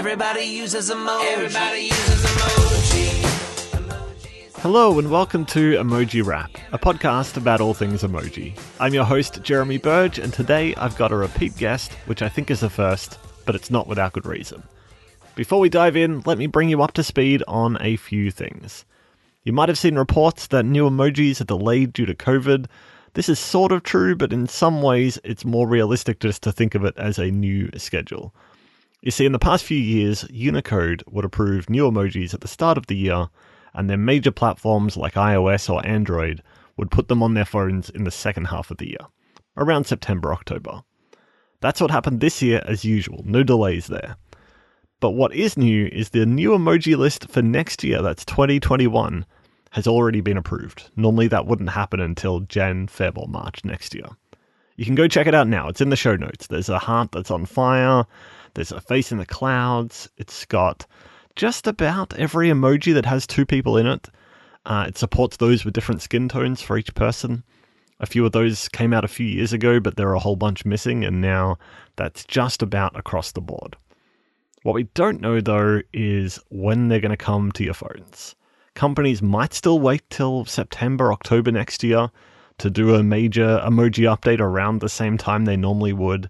Everybody uses emoji. Everybody uses emoji. Hello and welcome to Emoji Wrap, a podcast about all things emoji. I'm your host, Jeremy Burge, and today I've got a repeat guest, which I think is a first, but it's not without good reason. Before we dive in, let me bring you up to speed on a few things. You might have seen reports that new emojis are delayed due to COVID. This is sort of true, but in some ways it's more realistic just to think of it as a new schedule. You see, in the past few years, Unicode would approve new emojis at the start of the year, and then major platforms like iOS or Android would put them on their phones in the second half of the year, around September, October. That's what happened this year as usual, no delays there. But what is new is the new emoji list for next year, that's 2021, has already been approved. Normally that wouldn't happen until Jan, Feb or March next year. You can go check it out now. It's in the show notes. There's a heart that's on fire. There's a face in the clouds. It's got just about every emoji that has two people in it. It supports those with different skin tones for each person. A few of those came out a few years ago, but there are a whole bunch missing, and now that's just about across the board. What we don't know, though, is when they're going to come to your phones. Companies might still wait till September, October next year to do a major emoji update around the same time they normally would.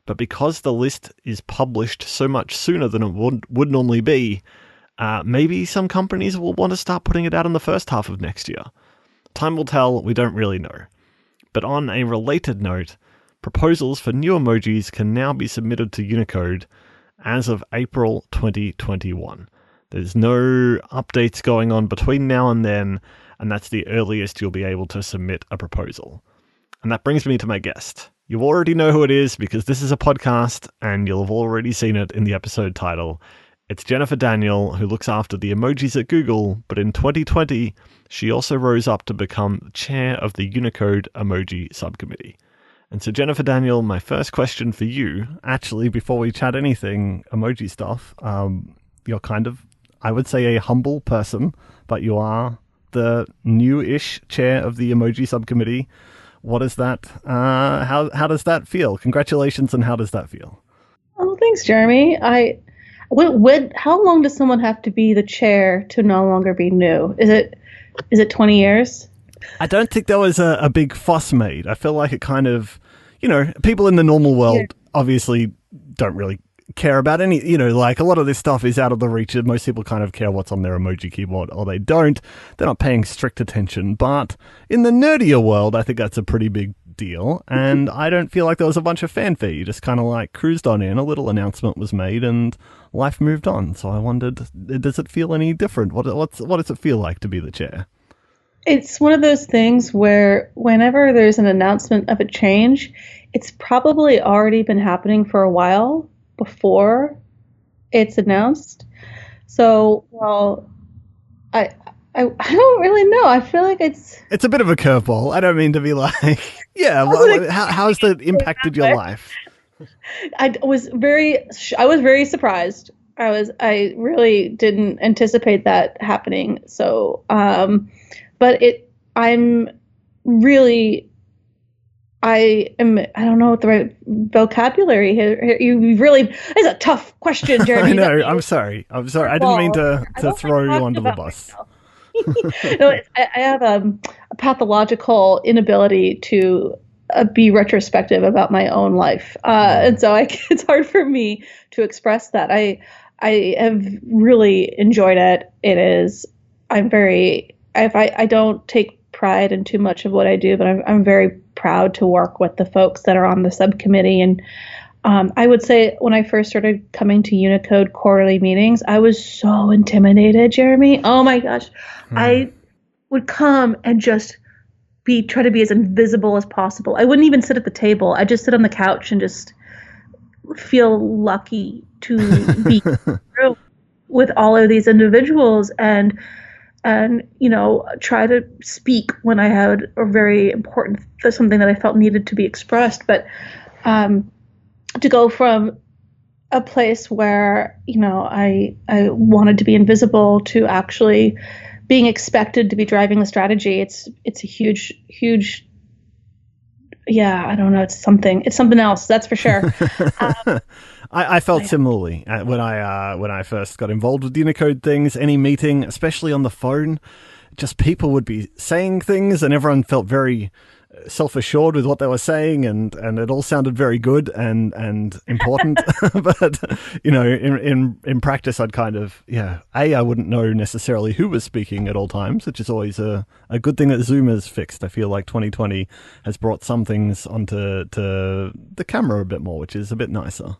But because the list is published so much sooner than it would normally be, maybe some companies will want to start putting it out in the first half of next year. Time will tell, we don't really know. But on a related note, proposals for new emojis can now be submitted to Unicode as of April 2021. There's no updates going on between now and then, and that's the earliest you'll be able to submit a proposal. And that brings me to my guest. You already know who it is because this is a podcast and you'll have already seen it in the episode title. It's Jennifer Daniel, who looks after the emojis at Google, but in 2020, she also rose up to become chair of the Unicode Emoji Subcommittee. And so, Jennifer Daniel, my first question for you, actually, before we chat anything emoji stuff, you're kind of, I would say, a humble person, but you are the new-ish chair of the Emoji Subcommittee. What is that? How does that feel? Congratulations, and how does that feel? Oh, thanks, Jeremy. How long does someone have to be the chair to no longer be new? Is it 20 years? I don't think there was a big fuss made. I feel like it kind of, people in the normal world obviously don't really care about any, like a lot of this stuff is out of the reach of most people. Kind of care what's on their emoji keyboard, or they don't. They're not paying strict attention. But in the nerdier world, I think that's a pretty big deal. And I don't feel like there was a bunch of fanfare. You just kind of like cruised on in, a little announcement was made, and life moved on. So I wondered, does it feel any different? What does it feel like to be the chair? It's one of those things where whenever there's an announcement of a change, it's probably already been happening for a while before it's announced. So, I don't really know. I feel like it's a bit of a curveball. I don't mean to be like, how's that impacted your life? I was very surprised. I really didn't anticipate that happening. So, but I don't know what the right vocabulary here. It's a tough question, Jeremy. I know. I'm sorry. I didn't mean to throw you under the bus. No, I have a pathological inability to be retrospective about my own life. And so it's hard for me to express that. I have really enjoyed it. I don't take pride in too much of what I do, but I'm very proud to work with the folks that are on the subcommittee. And I would say when I first started coming to Unicode quarterly meetings, I was so intimidated, Jeremy. Oh my gosh. I would come and just try to be as invisible as possible. I wouldn't even sit at the table. I'd just sit on the couch and just feel lucky to be with all of these individuals and try to speak when I had a very important, something that I felt needed to be expressed. But to go from a place where, I wanted to be invisible to actually being expected to be driving the strategy, it's a huge yeah, I don't know. It's something else. That's for sure. I felt similarly when I first got involved with Unicode things. Any meeting, especially on the phone, just people would be saying things, and everyone felt very self-assured with what they were saying, and it all sounded very good and important. But in practice, I'd kind of I wouldn't know necessarily who was speaking at all times, which is always a good thing that Zoom has fixed. I feel like 2020 has brought some things onto the camera a bit more, which is a bit nicer.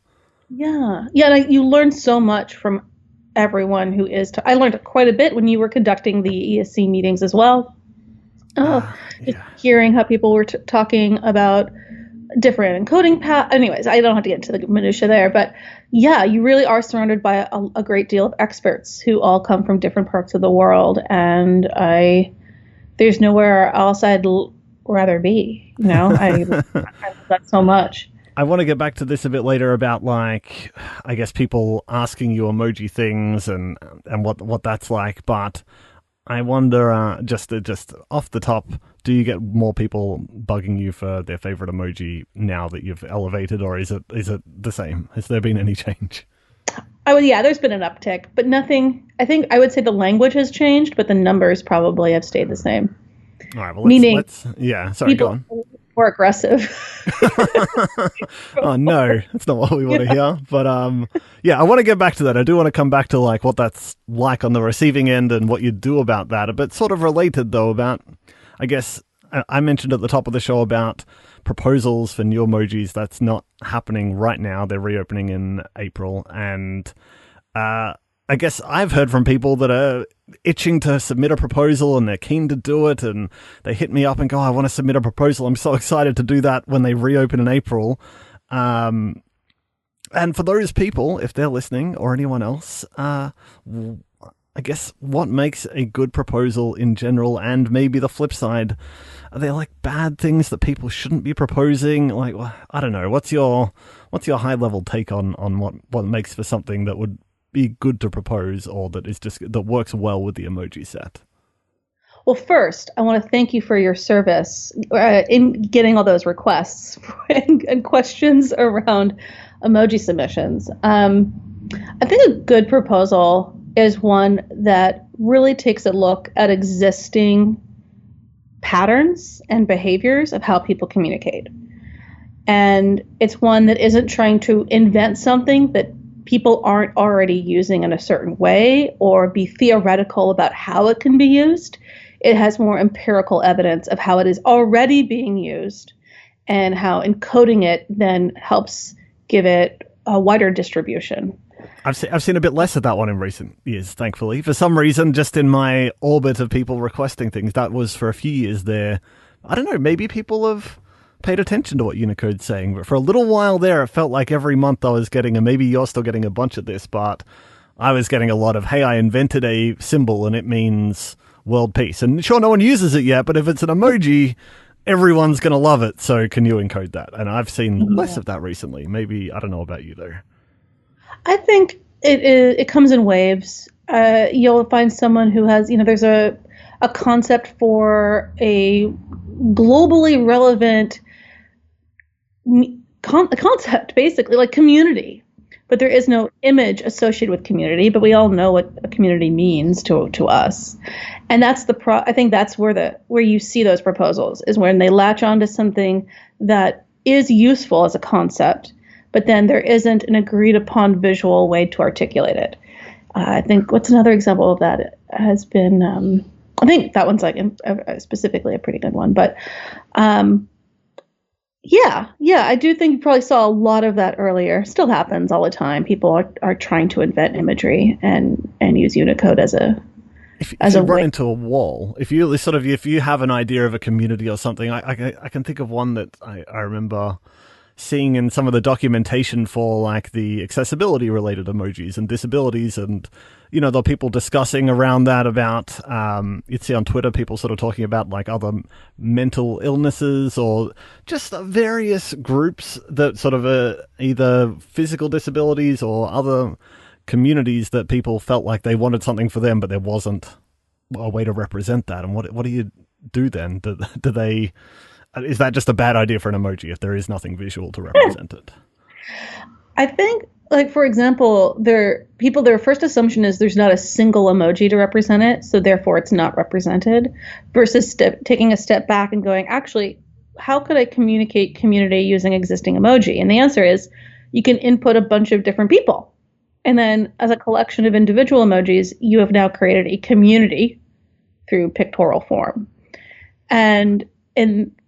Yeah. You learn so much from everyone who is. I learned quite a bit when you were conducting the ESC meetings as well. Just hearing how people were talking about different encoding paths. Anyways, I don't have to get into the minutiae there, but yeah, you really are surrounded by a great deal of experts who all come from different parts of the world, and there's nowhere else I'd rather be. I love that so much. I want to get back to this a bit later about, like, I guess people asking you emoji things and what that's like, but I wonder, just off the top, do you get more people bugging you for their favorite emoji now that you've elevated, or is it the same? Has there been any change? There's been an uptick, but nothing. I think I would say the language has changed, but the numbers probably have stayed the same. All right, well, sorry, go on. More aggressive. Oh no, that's not what we want to hear. But I want to get back to that. I do want to come back to like what that's like on the receiving end and what you do about that. A bit sort of related though about, I guess I mentioned at the top of the show about proposals for new emojis. That's not happening right now. They're reopening in April, and I guess I've heard from people that are itching to submit a proposal and they're keen to do it, and they hit me up and go, I want to submit a proposal. I'm so excited to do that when they reopen in April. And for those people, if they're listening, or anyone else, I guess what makes a good proposal in general, and maybe the flip side, are there like bad things that people shouldn't be proposing? Like, I don't know. What's your high level take on what makes for something that would be good to propose, or that works well with the emoji set? Well, first, I want to thank you for your service in getting all those requests and questions around emoji submissions. I think a good proposal is one that really takes a look at existing patterns and behaviors of how people communicate. And it's one that isn't trying to invent something that people aren't already using in a certain way, or be theoretical about how it can be used. It has more empirical evidence of how it is already being used, and how encoding it then helps give it a wider distribution. I've seen a bit less of that one in recent years, thankfully. For some reason, just in my orbit of people requesting things, that was for a few years there. I don't know, maybe people have paid attention to what Unicode's saying, but for a little while there, it felt like every month I was getting, and maybe you're still getting a bunch of this, but I was getting a lot of, hey, I invented a symbol and it means world peace. And sure, no one uses it yet, but if it's an emoji, everyone's going to love it. So can you encode that? And I've seen less of that recently. Maybe, I don't know about you though. I think it comes in waves. You'll find someone who has, there's a concept for a globally relevant concept, basically, like community. But there is no image associated with community, but we all know what a community means to us. And that's I think that's where you see those proposals, is when they latch onto something that is useful as a concept, but then there isn't an agreed upon visual way to articulate it. I think what's another example of that has been, I think that one's like specifically a pretty good one, but I do think you probably saw a lot of that earlier. Still happens all the time. People are trying to invent imagery and use Unicode as a if you run into a wall, if you have an idea of a community or something, I can think of one that I remember seeing in some of the documentation for like the accessibility related emojis and disabilities, and the people discussing around that about you'd see on Twitter people sort of talking about like other mental illnesses or just various groups that sort of either physical disabilities or other communities that people felt like they wanted something for them, but there wasn't a way to represent that. And what do you do then? Do they Is that just a bad idea for an emoji if there is nothing visual to represent it? I think, like, for example, their first assumption is there's not a single emoji to represent it, so therefore it's not represented, versus taking a step back and going, actually, how could I communicate community using existing emoji? And the answer is you can input a bunch of different people. And then as a collection of individual emojis, you have now created a community through pictorial form. And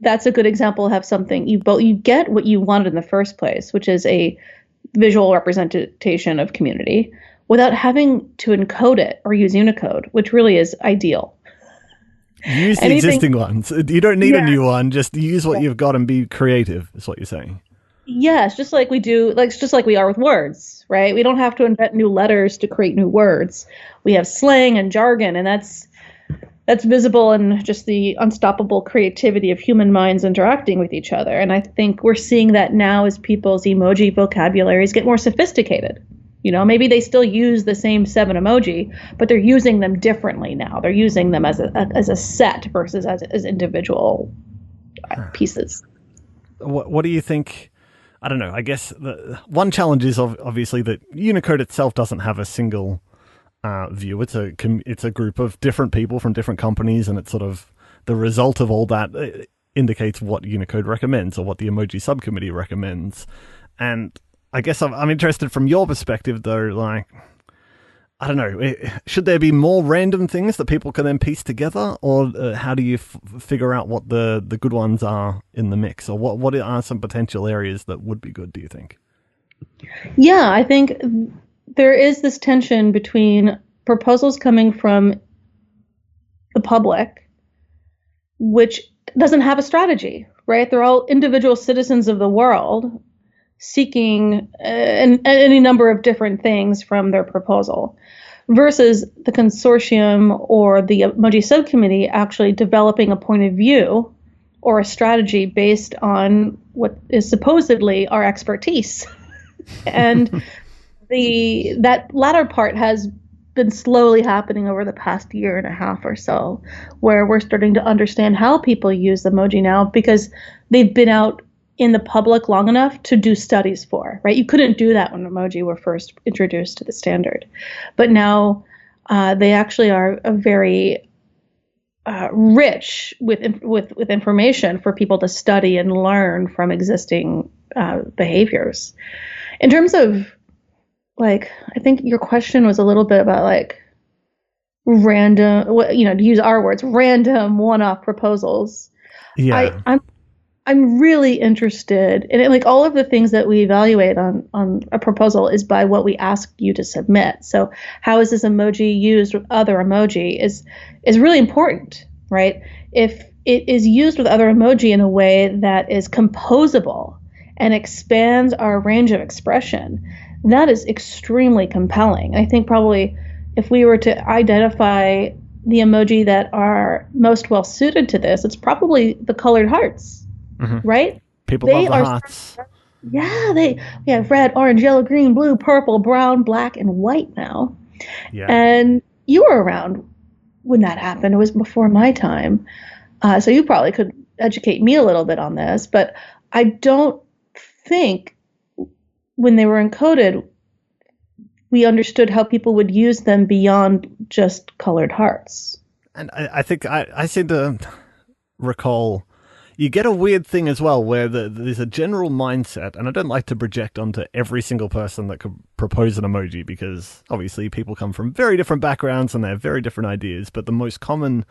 that's a good example of something you get what you wanted in the first place, which is a visual representation of community without having to encode it or use Unicode, which really is ideal. Use the existing ones. You don't need a new one. Just use what you've got and be creative, is what you're saying. Yes, just like we do, just like we are with words, right? We don't have to invent new letters to create new words. We have slang and jargon, and that's visible in just the unstoppable creativity of human minds interacting with each other. And I think we're seeing that now as people's emoji vocabularies get more sophisticated. You know, maybe they still use the same 7 emoji, but they're using them differently now. They're using them as a set versus as individual pieces. What do you think? I don't know. I guess the one challenge is obviously that Unicode itself doesn't have a single view. It's a group of different people from different companies, and it's sort of the result of all that indicates what Unicode recommends or what the Emoji Subcommittee recommends. And I guess I'm interested from your perspective, though, like, I don't know, should there be more random things that people can then piece together, or how do you figure out what the good ones are in the mix, or what are some potential areas that would be good, do you think? Yeah, I think there is this tension between proposals coming from the public, which doesn't have a strategy, right? They're all individual citizens of the world seeking any number of different things from their proposal, versus the consortium or the Emoji Subcommittee actually developing a point of view or a strategy based on what is supposedly our expertise. And that latter part has been slowly happening over the past year and a half or so, where we're starting to understand how people use emoji now because they've been out in the public long enough to do studies for, right? You couldn't do that when emoji were first introduced to the standard. But now they actually are a very rich with information for people to study and learn from existing behaviors. In terms of, like, I think your question was a little bit about, like, random, to use our words, random one-off proposals. Yeah. I'm really interested in it. Like, all of the things that we evaluate on a proposal is by what we ask you to submit. So how is this emoji used with other emoji is really important, right? If it is used with other emoji in a way that is composable and expands our range of expression, that is extremely compelling. I think probably if we were to identify the emoji that are most well suited to this, it's probably the colored hearts. Mm-hmm. Right? People love the hearts. Yeah, we have red, orange, yellow, green, blue, purple, brown, black, and white now. Yeah. And you were around when that happened. It was before my time. So you probably could educate me a little bit on this. But I don't think when they were encoded, we understood how people would use them beyond just colored hearts. And I think I seem to recall... You get a weird thing as well where there's a general mindset, and I don't like to project onto every single person that could propose an emoji because obviously people come from very different backgrounds and they have very different ideas, but the most common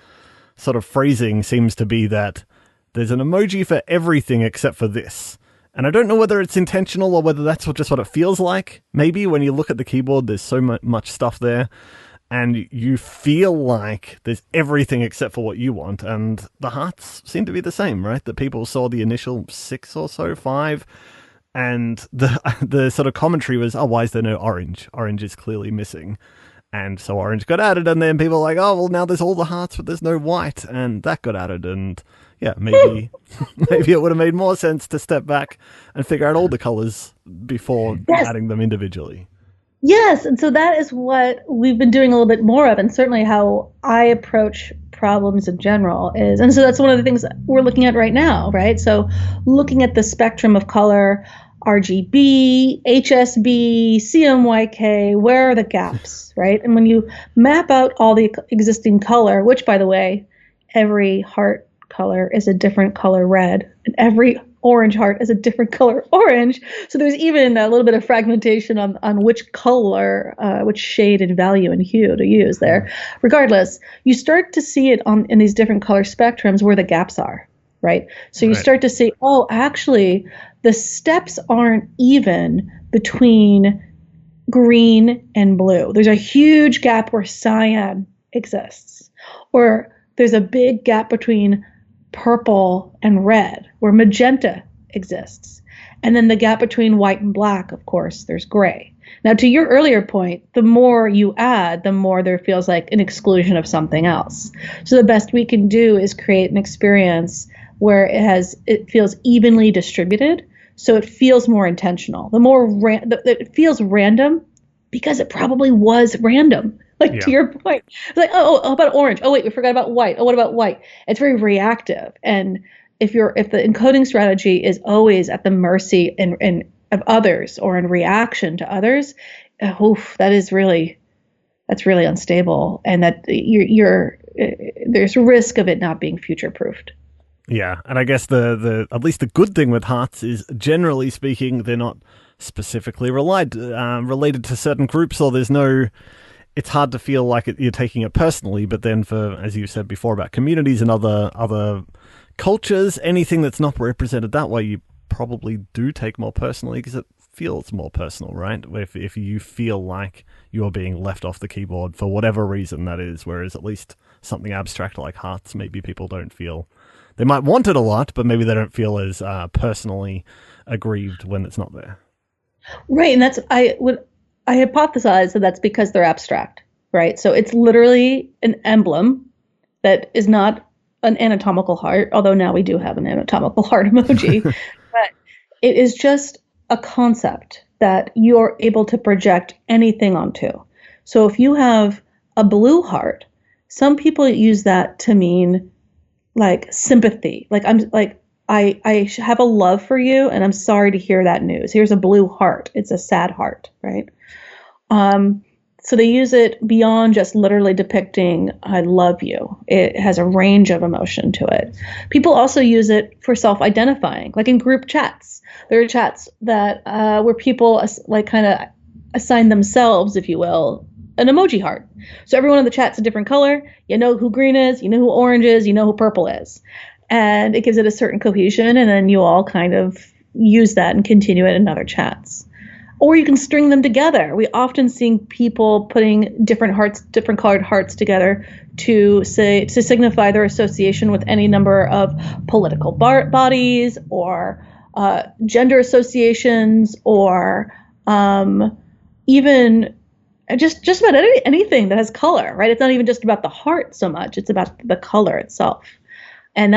sort of phrasing seems to be that there's an emoji for everything except for this. And I don't know whether it's intentional or whether that's just what it feels like. Maybe when you look at the keyboard, there's so much stuff there. And you feel like there's everything except for what you want. And the hearts seem to be the same, right? That people saw the initial 6 or so, 5. And the sort of commentary was, oh, why is there no orange? Orange is clearly missing. And so orange got added. And then people were like, oh, well, now there's all the hearts, but there's no white. And that got added. And yeah, maybe it would have made more sense to step back and figure out all the colors before adding them individually. Yes, and so that is what we've been doing a little bit more of, and certainly how I approach problems in general is, and so that's one of the things that we're looking at right now, right? So looking at the spectrum of color, RGB, HSB, CMYK, where are the gaps, right? And when you map out all the existing color, which by the way, every heart color is a different color red, and every orange heart is a different color orange. So there's even a little bit of fragmentation on which color, which shade and value and hue to use there. Regardless, you start to see it in these different color spectrums where the gaps are, right? So you start to see, oh, actually, the steps aren't even between green and blue. There's a huge gap where cyan exists, or there's a big gap between purple and red, where magenta exists. And then the gap between white and black, of course, there's gray. Now, to your earlier point, the more you add, the more there feels like an exclusion of something else. So the best we can do is create an experience where it feels evenly distributed, so it feels more intentional. The more it feels random because it probably was random. To your point, it's like, oh, how about orange? Oh, wait, we forgot about white. Oh, what about white? It's very reactive. And if the encoding strategy is always at the mercy of others or in reaction to others, that's really unstable. And that there's risk of it not being future proofed. Yeah. And I guess the at least the good thing with hearts is, generally speaking, they're not specifically related to certain groups, or it's hard to feel like you're taking it personally. But then as you said before about communities and other cultures, anything that's not represented that way, you probably do take more personally because it feels more personal, right? If you feel like you're being left off the keyboard for whatever reason that is, whereas at least something abstract like hearts, maybe people don't feel. They might want it a lot, but maybe they don't feel as personally aggrieved when it's not there. Right, and I hypothesize that that's because they're abstract, right? So it's literally an emblem that is not an anatomical heart, although now we do have an anatomical heart emoji, but it is just a concept that you're able to project anything onto. So if you have a blue heart, some people use that to mean like sympathy. Like I have a love for you, and I'm sorry to hear that news. Here's a blue heart. It's a sad heart, right? So they use it beyond just literally depicting "I love you." It has a range of emotion to it. People also use it for self-identifying, like in group chats. There are chats that where people kind of assign themselves, if you will, an emoji heart. So everyone in the chat's a different color. You know who green is, you know who orange is, you know who purple is. And it gives it a certain cohesion, and then you all kind of use that and continue it in other chats. Or you can string them together. We often see people putting different colored hearts together to signify their association with any number of political bodies or gender associations, or even just about anything that has color, right? It's not even just about the heart so much; it's about the color itself. And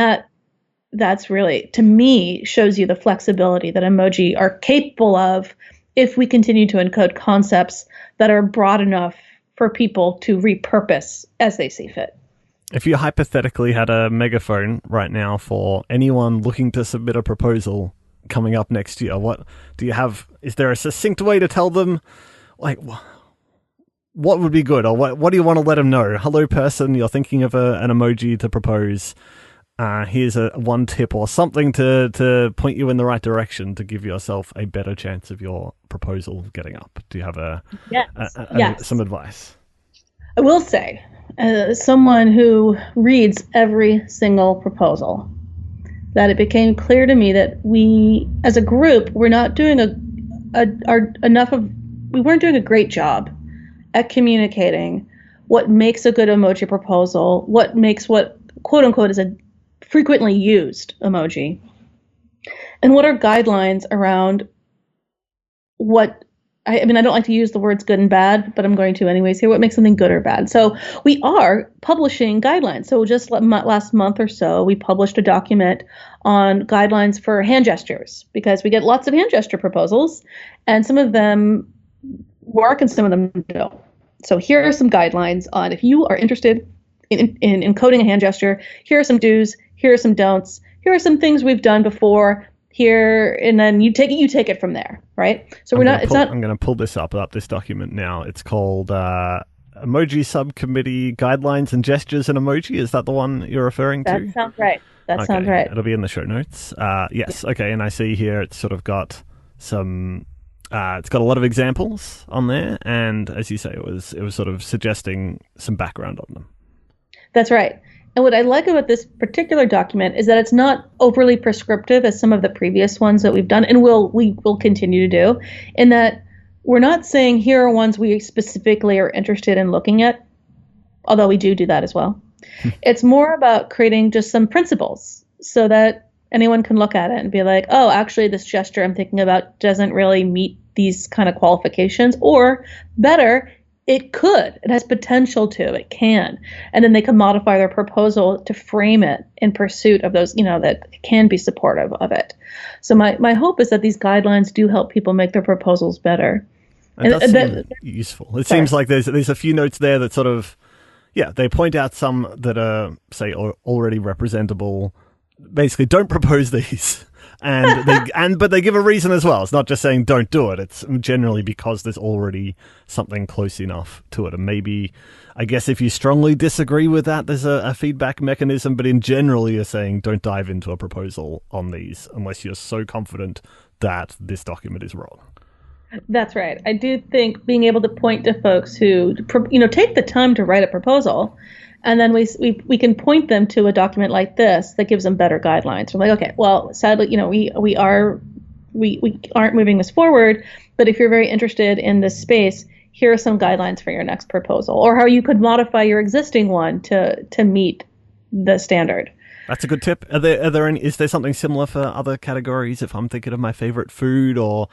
that's really, to me, shows you the flexibility that emoji are capable of if we continue to encode concepts that are broad enough for people to repurpose as they see fit. If you hypothetically had a megaphone right now for anyone looking to submit a proposal coming up next year, what do you have? Is there a succinct way to tell them, like, what would be good? Or what do you want to let them know? Hello, person, you're thinking of an emoji to propose. Here's one tip or something to point you in the right direction to give yourself a better chance of your proposal getting up. Do you have some advice? I will say, as someone who reads every single proposal, that it became clear to me that we, as a group, were not doing we weren't doing a great job at communicating what makes a good emoji proposal, what makes what quote unquote is a frequently used emoji, and what are guidelines around what I don't like to use the words good and bad, but I'm going to anyways here. What makes something good or bad? So we are publishing guidelines. So just last month or so, we published a document on guidelines for hand gestures, because we get lots of hand gesture proposals, and some of them work and some of them don't. So here are some guidelines on if you are interested in encoding a hand gesture, here are some do's, here are some don'ts, here are some things we've done before here, and then you take it from there, right? So I'm going to pull this up this document now. It's called Emoji Subcommittee Guidelines and Gestures in Emoji. Is that the one you're referring to? That sounds right. Sounds right. It'll be in the show notes. Yes. Okay. And I see here it's sort of got some. It's got a lot of examples on there, and as you say, it was sort of suggesting some background on them. That's right. And what I like about this particular document is that it's not overly prescriptive as some of the previous ones that we've done, and we will continue to do, in that we're not saying here are ones we specifically are interested in looking at, although we do that as well. It's more about creating just some principles so that anyone can look at it and be like, oh, actually, this gesture I'm thinking about doesn't really meet these kind of qualifications, or better, it could. It has potential to. It can. And then they can modify their proposal to frame it in pursuit of those, that can be supportive of it. So my hope is that these guidelines do help people make their proposals better. And that's useful. It seems like there's a few notes there that sort of, they point out some that are, say, already representable. Basically, don't propose these. But they give a reason as well. It's not just saying don't do it. It's generally because there's already something close enough to it. And maybe, I guess, if you strongly disagree with that, there's a feedback mechanism. But in general, you're saying don't dive into a proposal on these unless you're so confident that this document is wrong. That's right. I do think being able to point to folks who, take the time to write a proposal, and then we can point them to a document like this that gives them better guidelines. We're like, okay, well, sadly, we aren't moving this forward, but if you're very interested in this space, here are some guidelines for your next proposal, or how you could modify your existing one to meet the standard. That's a good tip. Is there something similar for other categories? If I'm thinking of my favorite food, or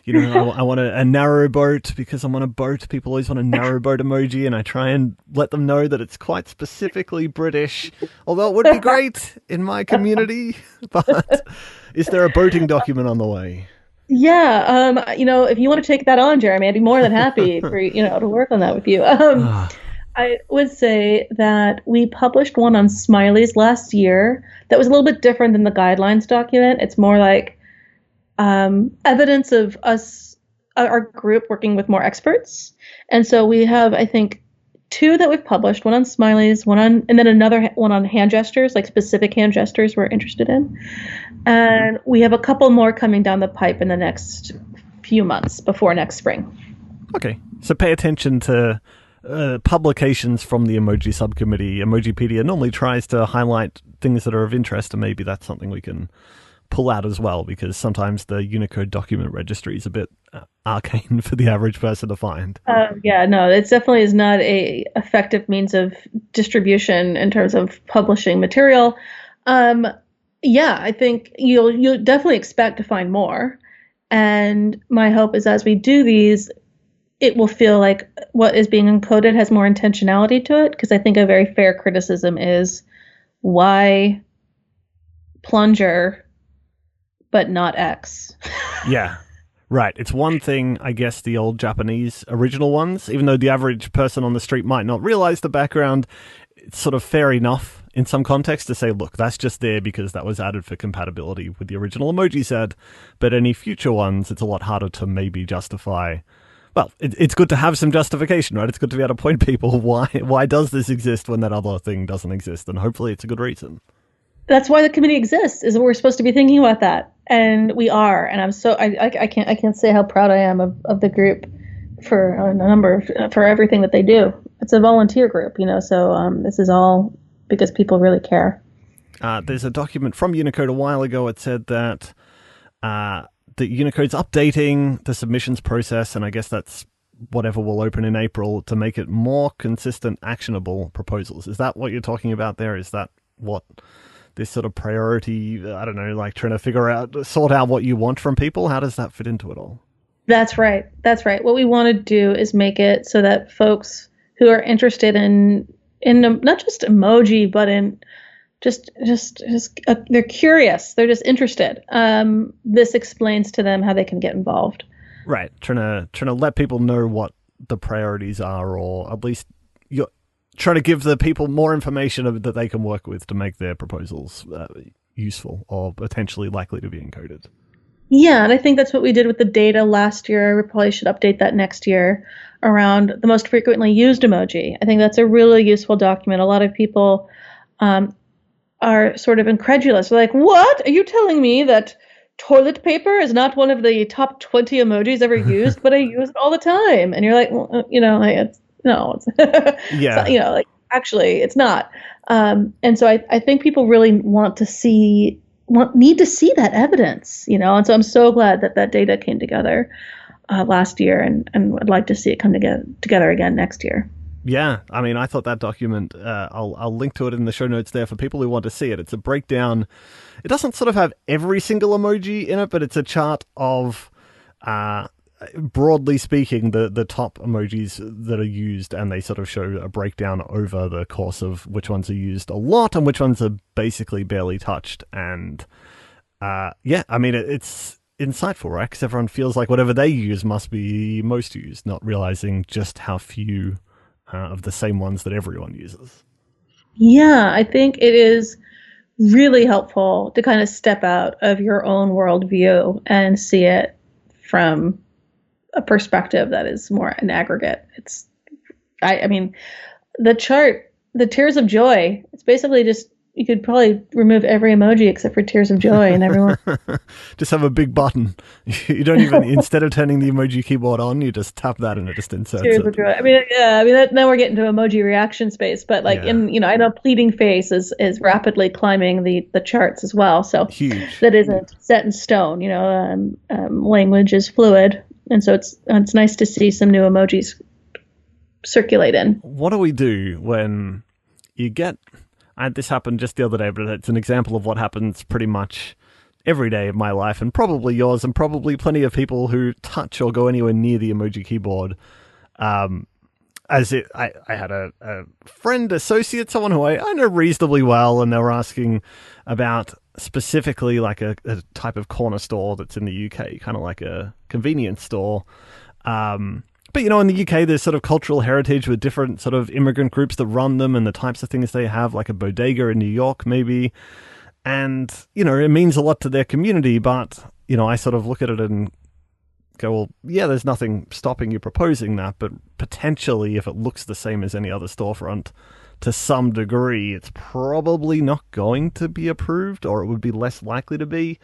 I want a narrow boat because I'm on a boat. People always want a narrow boat emoji, and I try and let them know that it's quite specifically British, although it would be great in my community. But is there a boating document on the way? Yeah, if you want to take that on, Jeremy, I'd be more than happy for to work on that with you. I would say that we published one on smileys last year that was a little bit different than the guidelines document. It's more like evidence of us, our group, working with more experts. And so we have, I think, 2 that we've published, one on smileys, and then another one on hand gestures, like specific hand gestures we're interested in. And we have a couple more coming down the pipe in the next few months before next spring. Okay. So pay attention to publications from the Emoji Subcommittee. Emojipedia normally tries to highlight things that are of interest, and maybe that's something we can pull out as well, because sometimes the Unicode document registry is a bit arcane for the average person to find. No, it definitely is not a effective means of distribution in terms of publishing material. I think you'll definitely expect to find more. And my hope is as we do these, it will feel like what is being encoded has more intentionality to it, because I think a very fair criticism is why plunger but not X. Yeah, right. It's one thing, I guess, the old Japanese original ones, even though the average person on the street might not realize the background, it's sort of fair enough in some context to say, look, that's just there because that was added for compatibility with the original emoji set. But any future ones, it's a lot harder to maybe justify. Well, it's good to have some justification, right? It's good to be able to point people why does this exist when that other thing doesn't exist, and hopefully it's a good reason. That's why the committee exists, is that we're supposed to be thinking about that, and we are. And I'm so I can't say how proud I am of the group for for everything that they do. It's a volunteer group, So this is all because people really care. There's a document from Unicode a while ago. It said that the Unicode's updating the submissions process, and I guess that's whatever will open in April, to make it more consistent, actionable proposals. Is that what you're talking about there? Is that what this sort of priority, I don't know, like trying to sort out what you want from people? How does that fit into it all? That's right. What we want to do is make it so that folks who are interested in not just emoji, but in just they're curious. They're just interested. This explains to them how they can get involved. Right. Trying to let people know what the priorities are, or at least you're trying to give the people more information that they can work with to make their proposals useful or potentially likely to be encoded. Yeah, and I think that's what we did with the data last year. We probably should update that next year around the most frequently used emoji. I think that's a really useful document. A lot of people are sort of incredulous. They're like, what? Are you telling me that toilet paper is not one of the top 20 emojis ever used, but I use it all the time? And you're like, well, like, Yeah. like, actually, it's not. And so I think people really need to see that evidence, and so I'm so glad that data came together last year, and I'd like to see it come together again next year. Yeah, I mean, I thought that document, I'll link to it in the show notes there for people who want to see it. It's a breakdown. It doesn't sort of have every single emoji in it, but it's a chart of, broadly speaking, the top emojis that are used, and they sort of show a breakdown over the course of which ones are used a lot and which ones are basically barely touched. And yeah, I mean, it's insightful, right? Because everyone feels like whatever they use must be most used, not realizing just how few of the same ones that everyone uses. Yeah, I think it is really helpful to kind of step out of your own worldview and see it from a perspective that is more an aggregate. I mean, the chart, the tears of joy, it's basically just, you could probably remove every emoji except for tears of joy, and everyone just have a big button. You don't even, instead of turning the emoji keyboard on, you just tap that and it just inserts tears it. of joy. I mean, now we're getting to emoji reaction space, but like I know pleading face is rapidly climbing the charts as well. So huge. That isn't set in stone. Language is fluid, and so it's nice to see some new emojis circulate in. What do we do when you get? This happened just the other day, but it's an example of what happens pretty much every day of my life, and probably yours, and probably plenty of people who touch or go anywhere near the emoji keyboard. I had a friend, associate, someone who I know reasonably well, and they were asking about specifically like a type of corner store that's in the UK, kind of like a convenience store. But, in the UK, there's sort of cultural heritage with different sort of immigrant groups that run them and the types of things they have, like a bodega in New York, maybe. And, it means a lot to their community, but, I sort of look at it and go, well, yeah, there's nothing stopping you proposing that, but potentially if it looks the same as any other storefront, to some degree, it's probably not going to be approved, or it would be less likely to be.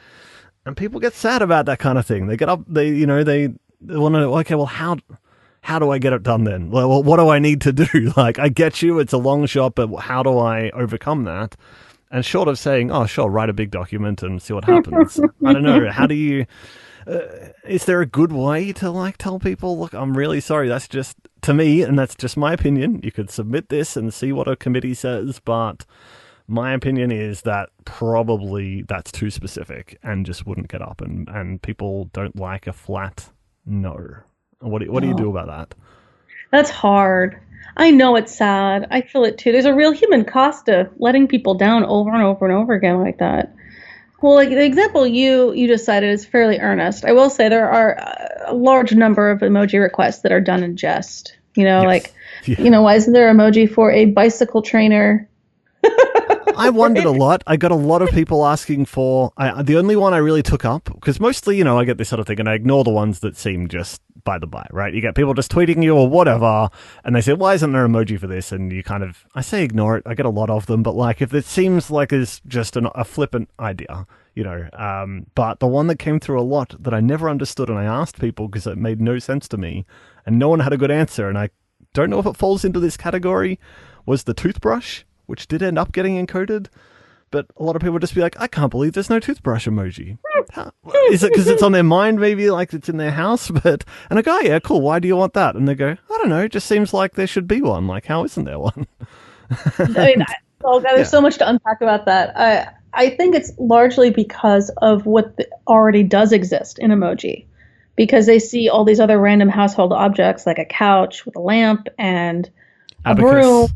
And people get sad about that kind of thing. They get up, they want to know, okay, well, how do I get it done then? Well, what do I need to do? Like, I get you, it's a long shot, but how do I overcome that? And short of saying, oh, sure, write a big document and see what happens. I don't know. How do you, is there a good way to tell people, look, I'm really sorry. That's just, to me, and that's just my opinion. You could submit this and see what a committee says, but my opinion is that probably that's too specific and just wouldn't get up, and people don't like a flat no. What do you do about that? That's hard. I know it's sad. I feel it too. There's a real human cost to letting people down over and over and over again like that. Well, like the example you just cited is fairly earnest. I will say there are a large number of emoji requests that are done in jest. Yes. Why isn't there emoji for a bicycle trainer? I wondered a lot. I got a lot of people asking for, the only one I really took up, because mostly, I get this sort of thing, and I ignore the ones that seem just by the by, right? You get people just tweeting you or whatever, and they say, why isn't there an emoji for this? And you kind of, I say ignore it. I get a lot of them, but like, if it seems like it's just a flippant idea, but the one that came through a lot that I never understood, and I asked people because it made no sense to me, and no one had a good answer, and I don't know if it falls into this category, was the toothbrush, which did end up getting encoded. But a lot of people would just be like, I can't believe there's no toothbrush emoji. Is it because it's on their mind, maybe, like it's in their house? And I go, oh, yeah, cool, why do you want that? And they go, I don't know, it just seems like there should be one. Like, how isn't there one? There's so much to unpack about that. I think it's largely because of what already does exist in emoji. Because they see all these other random household objects, like a couch with a lamp and a broom.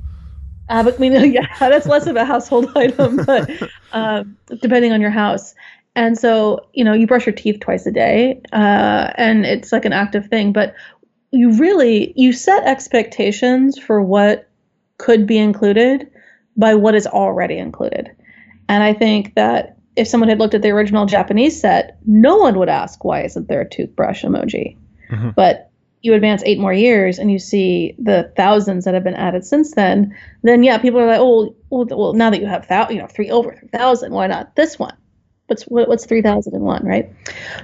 Yeah, that's less of a household item, but depending on your house. And so, you brush your teeth twice a day, and it's like an active thing, but you set expectations for what could be included by what is already included. And I think that if someone had looked at the original Japanese set, no one would ask, why isn't there a toothbrush emoji? Mm-hmm. But you advance 8 more years and you see the thousands that have been added since then yeah, people are like, well, now that you have over 3,000, why not this one? What's 3,001, right?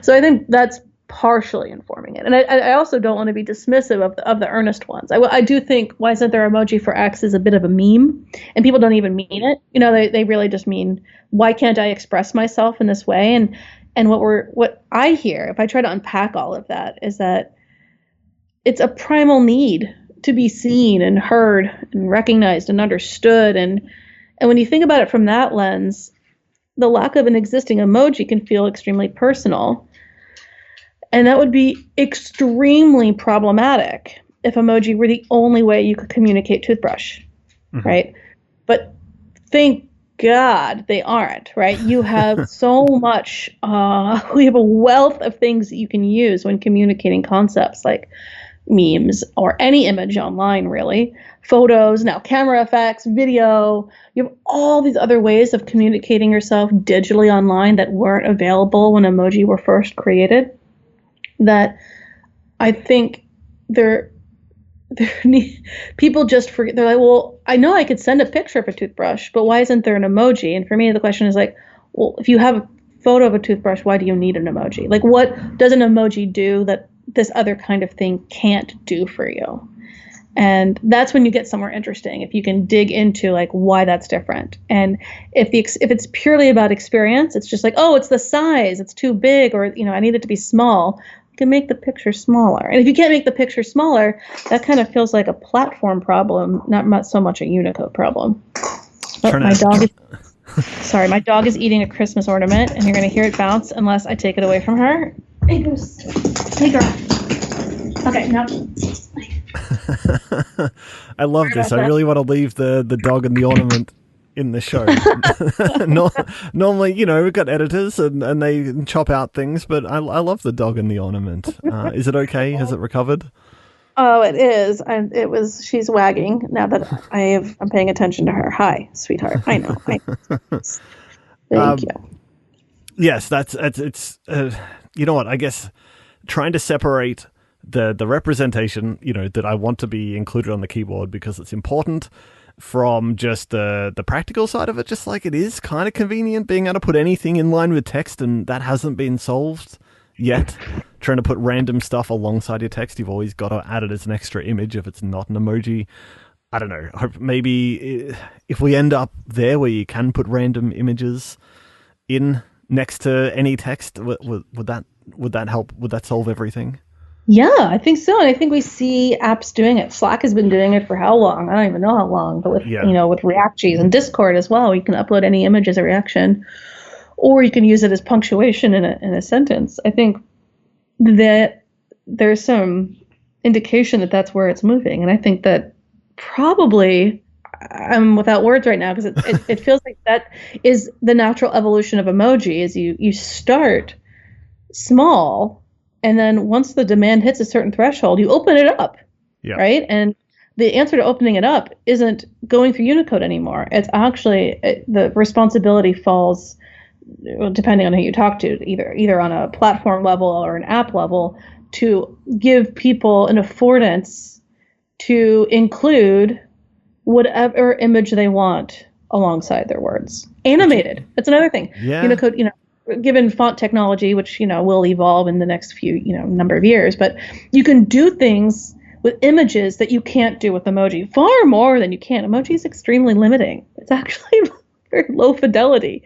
So I think that's partially informing it. And I also don't want to be dismissive of the earnest ones. I do think, why isn't there emoji for X is a bit of a meme, and people don't even mean it. They really just mean, why can't I express myself in this way? And what I hear, if I try to unpack all of that, is that it's a primal need to be seen and heard and recognized and understood. And when you think about it from that lens, the lack of an existing emoji can feel extremely personal. And that would be extremely problematic if emoji were the only way you could communicate toothbrush, mm-hmm. right? But thank God they aren't, right? You have so much, we have a wealth of things that you can use when communicating concepts like memes or any image online, really. Photos, now camera effects, video. You have all these other ways of communicating yourself digitally online that weren't available when emoji were first created. That I think people just forget. They're like, well, I know I could send a picture of a toothbrush, but why isn't there an emoji? And for me, the question is like, well, if you have a photo of a toothbrush, why do you need an emoji? Like, what does an emoji do that this other kind of thing can't do for you? And that's when you get somewhere interesting, if you can dig into like why that's different. And if it's purely about experience, it's just like, oh, it's the size, it's too big, or I need it to be small. You can make the picture smaller. And if you can't make the picture smaller, that kind of feels like a platform problem, not so much a Unicode problem. Oh, my dog is eating a Christmas ornament, and you're going to hear it bounce unless I take it away from her. Hey, goose. Hey, girl. Okay, now. I love this. I really want to leave the dog and the ornament in the show. Normally, we've got editors and they chop out things, but I love the dog and the ornament. Is it okay? Has it recovered? Oh, it is. She's wagging now that I'm paying attention to her. Hi, sweetheart. I know. Thank you. Yes, it's you know what? I guess trying to separate the representation, that I want to be included on the keyboard because it's important, from just the practical side of it. Just like it is kind of convenient being able to put anything in line with text, and that hasn't been solved yet. Trying to put random stuff alongside your text, you've always got to add it as an extra image if it's not an emoji. I don't know. Maybe if we end up there where you can put random images in next to any text, would that help? Would that solve everything? Yeah, I think so. And I think we see apps doing it. Slack has been doing it for how long? I don't even know how long, but with Reactgees and Discord as well, you can upload any image as a reaction, or you can use it as punctuation in a sentence. I think that there's some indication that that's where it's moving. And I think that probably, I'm without words right now, because it feels like that is the natural evolution of emoji, is you start small, and then once the demand hits a certain threshold, you open it up, right? And the answer to opening it up isn't going through Unicode anymore. It's actually, the responsibility falls, depending on who you talk to, either on a platform level or an app level, to give people an affordance to include whatever image they want alongside their words. Animated. That's another thing. Yeah. Unicode, given font technology, which, will evolve in the next few, number of years, but you can do things with images that you can't do with emoji, far more than you can. Emoji is extremely limiting. It's actually very low fidelity.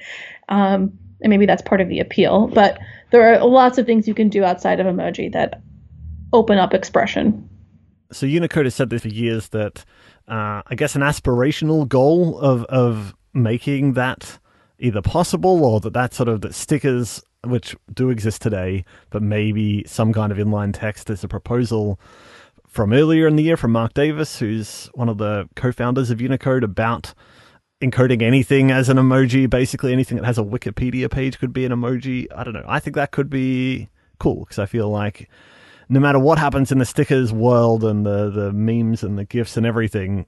And maybe that's part of the appeal, but there are lots of things you can do outside of emoji that open up expression. So Unicode has said this for years, that I guess an aspirational goal of making that either possible, or that sort of that stickers, which do exist today, but maybe some kind of inline text. There's a proposal from earlier in the year from Mark Davis, who's one of the co-founders of Unicode, about encoding anything as an emoji. Basically, anything that has a Wikipedia page could be an emoji. I don't know. I think that could be cool because I feel like no matter what happens in the stickers world and the memes and the GIFs and everything,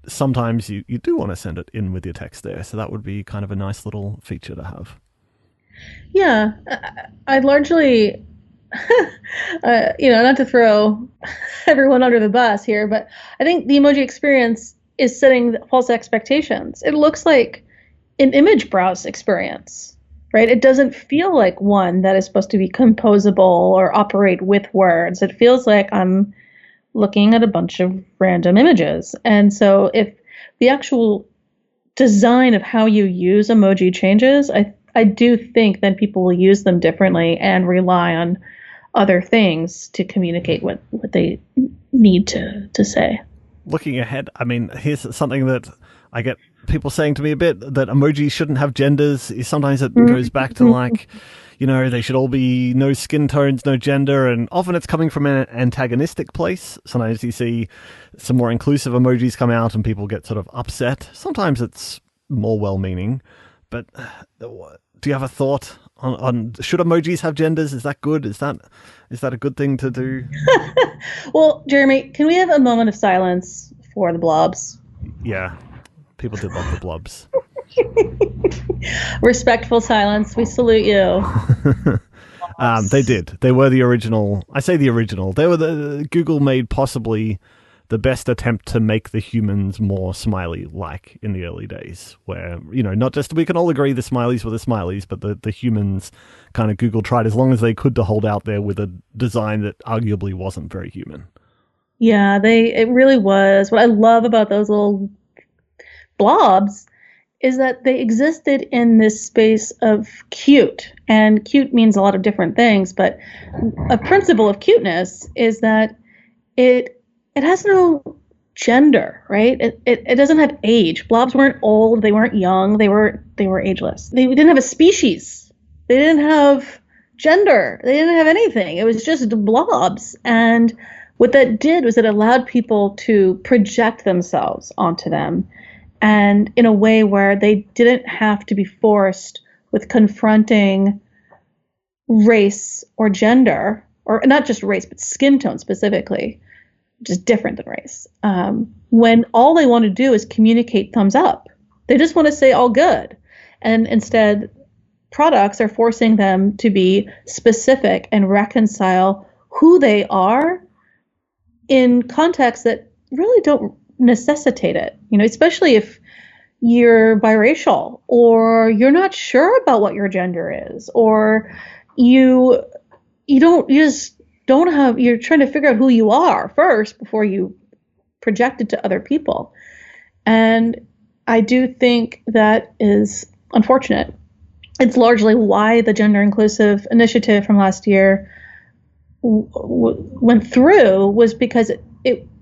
sometimes you do want to send it in with your text there. So that would be kind of a nice little feature to have. Yeah, I largely, not to throw everyone under the bus here, but I think the emoji experience is setting false expectations. It looks like an image browse experience, right? It doesn't feel like one that is supposed to be composable or operate with words. It feels like I'm looking at a bunch of random images. And so if the actual design of how you use emoji changes, I do think then people will use them differently and rely on other things to communicate what they need to say. Looking ahead, I mean, here's something that I get people saying to me a bit, that emojis shouldn't have genders. Sometimes it goes back to like, they should all be no skin tones, no gender, and often it's coming from an antagonistic place. Sometimes you see some more inclusive emojis come out and people get sort of upset. Sometimes it's more well-meaning, but do you have a thought on should emojis have genders? Is that good? Is that a good thing to do? Well, Jeremy, can we have a moment of silence for the blobs? Yeah, people did love the blobs. Respectful silence. We salute you. They did. They were the original. I say the original. They were Google made possibly the best attempt to make the humans more smiley-like in the early days, where, not just, we can all agree the smileys were the smileys, but the humans kind of Google tried as long as they could to hold out there with a design that arguably wasn't very human. Yeah, it really was. What I love about those little blobs is that they existed in this space of cute, and cute means a lot of different things, but a principle of cuteness is that it has no gender, right? It doesn't have age. Blobs weren't old, they weren't young, they were ageless. They didn't have a species. They didn't have gender. They didn't have anything. It was just blobs. And what that did was it allowed people to project themselves onto them, and in a way where they didn't have to be forced with confronting race or gender, or not just race, but skin tone specifically, which is different than race, when all they want to do is communicate thumbs up. They just want to say all good. And instead, products are forcing them to be specific and reconcile who they are in contexts that really don't necessitate it, especially if you're biracial or you're not sure about what your gender is, or you're trying to figure out who you are first before you project it to other people. And I do think that is unfortunate. It's largely why the gender inclusive initiative from last year went through, was because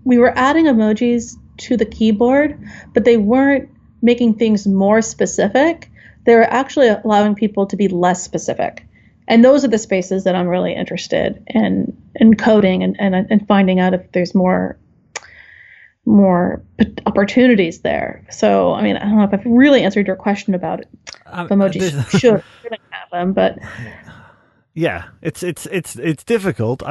we were adding emojis to the keyboard, but they weren't making things more specific. They were actually allowing people to be less specific. And those are the spaces that I'm really interested in coding and finding out if there's more opportunities there. So, I mean, I don't know if I've really answered your question about it. Emojis shouldn't have them, but yeah, it's difficult.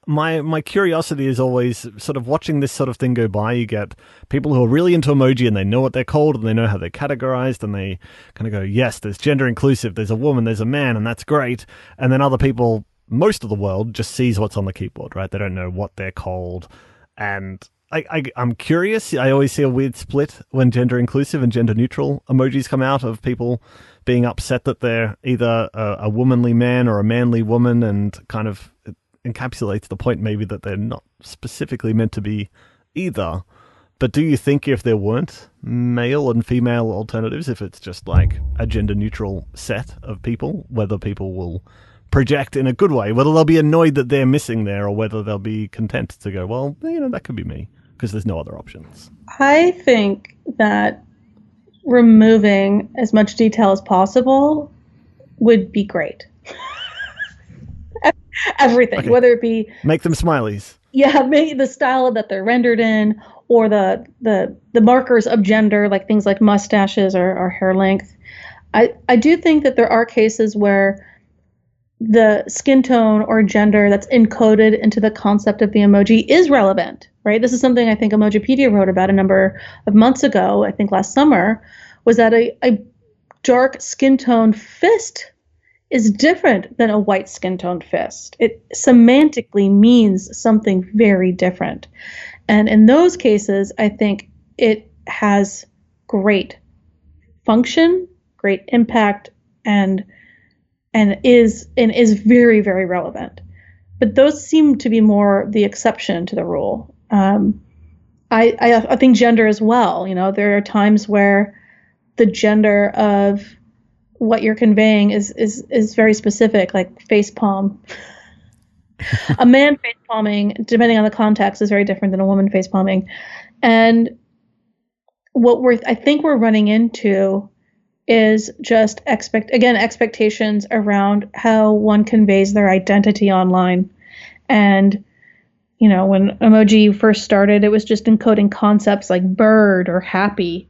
My curiosity is always sort of watching this sort of thing go by. You get people who are really into emoji and they know what they're called and they know how they're categorized, and they kind of go, yes, there's gender inclusive, there's a woman, there's a man, and that's great. And then other people, most of the world, just sees what's on the keyboard, right? They don't know what they're called. And I'm curious. I always see a weird split when gender inclusive and gender neutral emojis come out, of people being upset that they're either a womanly man or a manly woman, and kind of encapsulates the point maybe that they're not specifically meant to be either. But do you think if there weren't male and female alternatives, if it's just like a gender neutral set of people, whether people will project in a good way, whether they'll be annoyed that they're missing there, or whether they'll be content to go, well, that could be me, because there's no other options? I think that removing as much detail as possible would be great. Everything, okay. Whether it be... Make them smileys. yeah, maybe the style that they're rendered in, or the markers of gender, like things like mustaches or hair length. I do think that there are cases where the skin tone or gender that's encoded into the concept of the emoji is relevant, right? This is something I think Emojipedia wrote about a number of months ago, I think last summer, was that a dark skin tone fist is different than a white skin toned fist. It semantically means something very different. And in those cases, I think it has great function, great impact, and is very, very relevant. But those seem to be more the exception to the rule. I think gender as well. You know, there are times where the gender of what you're conveying is very specific, like face palm. A man face palming, depending on the context, is very different than a woman face palming. And what I think we're running into is just expectations around how one conveys their identity online. And you know, when emoji first started, it was just encoding concepts like bird or happy.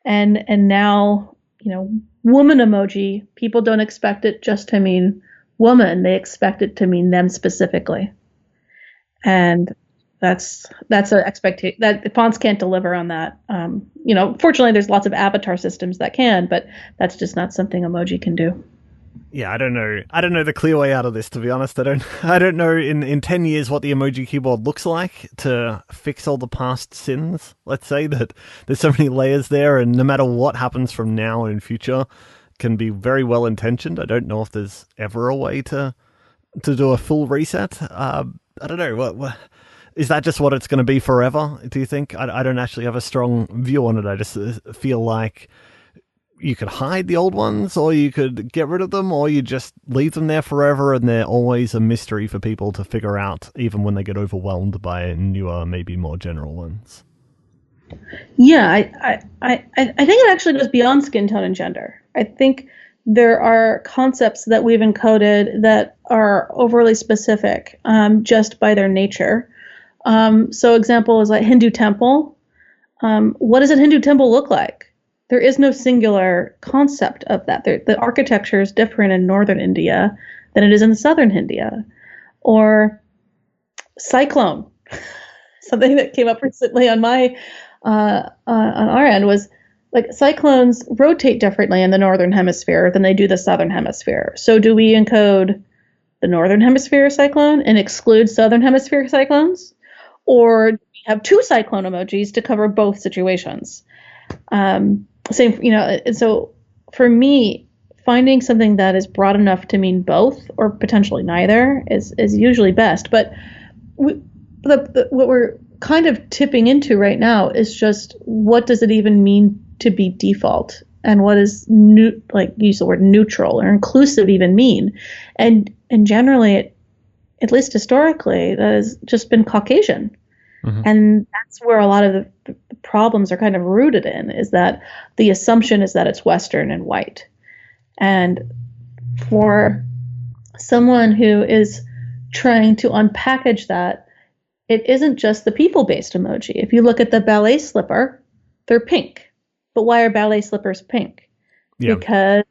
And now, you know, woman emoji, people don't expect it just to mean woman. They expect it to mean them specifically. And that's an expectation that the fonts can't deliver on that. You know, fortunately, there's lots of avatar systems that can, but that's just not something emoji can do. Yeah, I don't know. I don't know the clear way out of this, to be honest. I don't know in 10 years what the emoji keyboard looks like to fix all the past sins. Let's say that there's so many layers there, and no matter what happens from now in future can be very well intentioned. I don't know if there's ever a way to do a full reset. I don't know. What is that just what it's going to be forever, do you think? I don't actually have a strong view on it. I just feel like you could hide the old ones, or you could get rid of them, or you just leave them there forever, and they're always a mystery for people to figure out, even when they get overwhelmed by newer, maybe more general ones. Yeah, I think it actually goes beyond skin tone and gender. I think there are concepts that we've encoded that are overly specific just by their nature. So example is like Hindu temple. What does a Hindu temple look like? There is no singular concept of that. The architecture is different in northern India than it is in southern India. Or cyclone. Something that came up recently on our end was like cyclones rotate differently in the northern hemisphere than they do the southern hemisphere. So do we encode the northern hemisphere cyclone and exclude southern hemisphere cyclones? Or do we have two cyclone emojis to cover both situations? Same, you know, and so for me, finding something that is broad enough to mean both or potentially neither is usually best. But what we're kind of tipping into right now is just what does it even mean to be default, and what does like use the word neutral or inclusive even mean? And generally, at least historically, that has just been Caucasian. Mm-hmm. And that's where a lot of the problems are kind of rooted in, is that the assumption is that it's Western and white. And for someone who is trying to unpackage that, it isn't just the people-based emoji. If you look at the ballet slipper, they're pink. But why are ballet slippers pink? Yeah. Because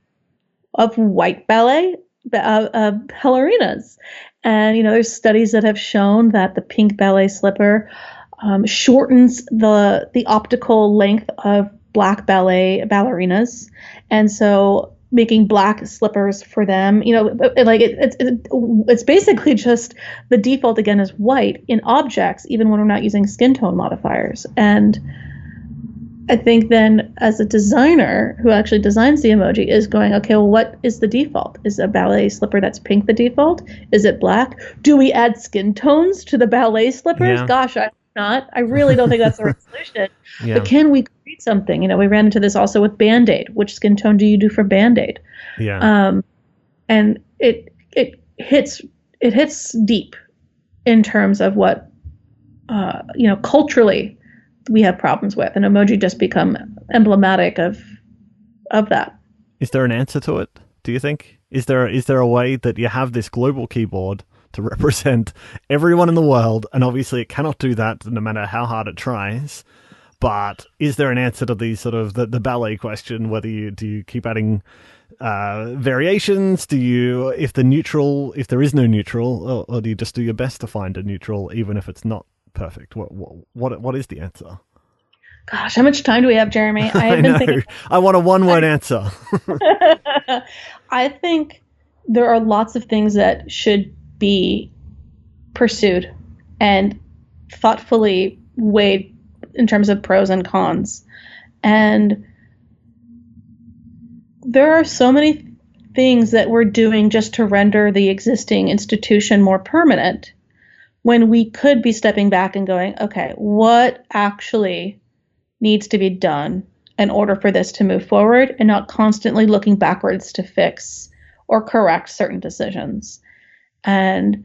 of white ballet ballerinas. And, you know, there's studies that have shown that the pink ballet slipper shortens the optical length of black ballet ballerinas. And so making black slippers for them, you know, like it's basically just the default again is white in objects, even when we're not using skin tone modifiers. And I think then as a designer who actually designs the emoji is going, okay, well, what is the default? Is a ballet slipper that's pink the default? Is it black? Do we add skin tones to the ballet slippers? Yeah. Gosh, I not. I really don't think that's the right solution. Yeah. But can we create something? You know, we ran into this also with Band-Aid. Which skin tone do you do for Band-Aid? Yeah. And it hits deep in terms of what you know, culturally we have problems with, and emoji just become emblematic of that. Is there an answer to it, do you think? Is there a way that you have this global keyboard to represent everyone in the world, and obviously it cannot do that no matter how hard it tries. But is there an answer to these sort of the ballet question? Whether do you keep adding variations? Do you, if there is no neutral, or do you just do your best to find a neutral, even if it's not perfect? What is the answer? Gosh, how much time do we have, Jeremy? I have been thinking. I want a one-word answer. I think there are lots of things that should be pursued and thoughtfully weighed in terms of pros and cons. And there are so many things that we're doing just to render the existing institution more permanent, when we could be stepping back and going, okay, what actually needs to be done in order for this to move forward, and not constantly looking backwards to fix or correct certain decisions. And